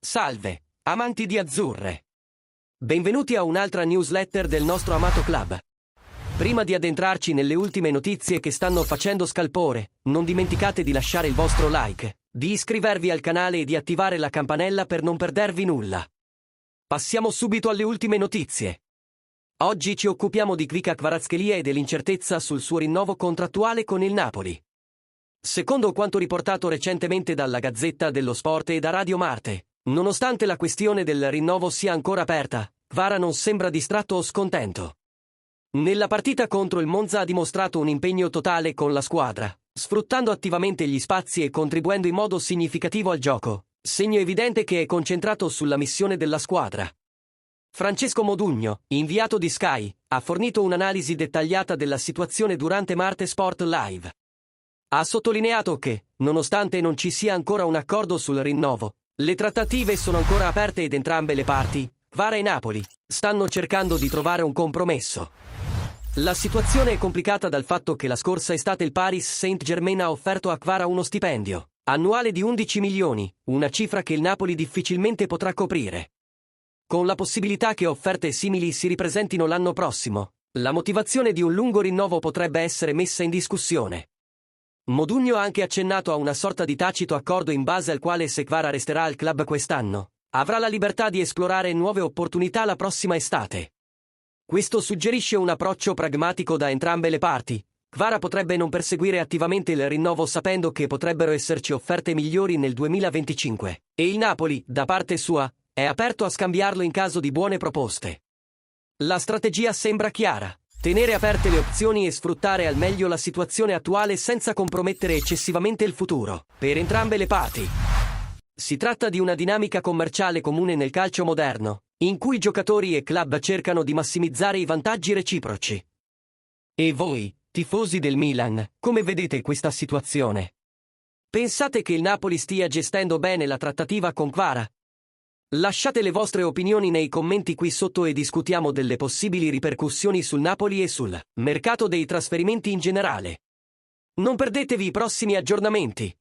Salve, amanti di azzurre. Benvenuti a un'altra newsletter del nostro amato club. Prima di addentrarci nelle ultime notizie che stanno facendo scalpore, non dimenticate di lasciare il vostro like, di iscrivervi al canale e di attivare la campanella per non perdervi nulla. Passiamo subito alle ultime notizie. Oggi ci occupiamo di Kvicha Kvaratskhelia e dell'incertezza sul suo rinnovo contrattuale con il Napoli. Secondo quanto riportato recentemente dalla Gazzetta dello Sport e da Radio Marte, nonostante la questione del rinnovo sia ancora aperta, Kvara non sembra distratto o scontento. Nella partita contro il Monza ha dimostrato un impegno totale con la squadra, sfruttando attivamente gli spazi e contribuendo in modo significativo al gioco, segno evidente che è concentrato sulla missione della squadra. Francesco Modugno, inviato di Sky, ha fornito un'analisi dettagliata della situazione durante Marte Sport Live. Ha sottolineato che, nonostante non ci sia ancora un accordo sul rinnovo, le trattative sono ancora aperte ed entrambe le parti, Kvara e Napoli, stanno cercando di trovare un compromesso. La situazione è complicata dal fatto che la scorsa estate il Paris Saint-Germain ha offerto a Kvara uno stipendio annuale di 11 milioni, una cifra che il Napoli difficilmente potrà coprire. Con la possibilità che offerte simili si ripresentino l'anno prossimo, la motivazione di un lungo rinnovo potrebbe essere messa in discussione. Modugno ha anche accennato a una sorta di tacito accordo in base al quale se Kvara resterà al club quest'anno, avrà la libertà di esplorare nuove opportunità la prossima estate. Questo suggerisce un approccio pragmatico da entrambe le parti. Kvara potrebbe non perseguire attivamente il rinnovo sapendo che potrebbero esserci offerte migliori nel 2025, e il Napoli, da parte sua, è aperto a scambiarlo in caso di buone proposte. La strategia sembra chiara: tenere aperte le opzioni e sfruttare al meglio la situazione attuale senza compromettere eccessivamente il futuro, per entrambe le parti. Si tratta di una dinamica commerciale comune nel calcio moderno, in cui giocatori e club cercano di massimizzare i vantaggi reciproci. E voi, tifosi del Milan, come vedete questa situazione? Pensate che il Napoli stia gestendo bene la trattativa con Kvara? Lasciate le vostre opinioni nei commenti qui sotto e discutiamo delle possibili ripercussioni sul Napoli e sul mercato dei trasferimenti in generale. Non perdetevi i prossimi aggiornamenti.